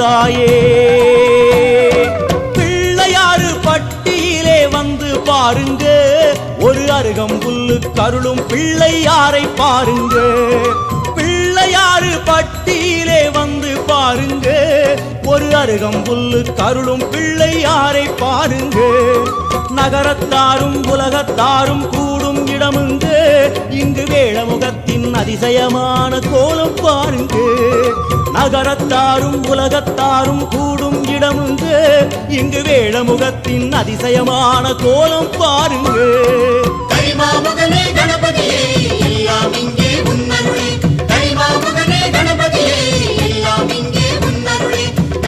தாயே. பிள்ளையாறு பட்டியிலே வந்து பாருங்க, ஒரு அருகம்புல்லு கருளும் பிள்ளையாரை பாருங்க. பிள்ளையாறு பட்டியிலே வந்து பாருங்க, ஒரு அருகம்புல்லு கருளும் பிள்ளையாரை பாருங்க. நகரத்தாரும் உலகத்தாரும் கூடும் இடமுங்க, இங்கு வேளமுகத்தின் அதிசயமான கோலம் பாருங்க. நகரத்தாரும் உலகத்தாரும் கூடும் இடமுங்க, இங்கு வேளமுகத்தின் அதிசயமான கோலம் பாருங்க. கரிமாமுகனே கணபதியே, எல்லாம் இங்கே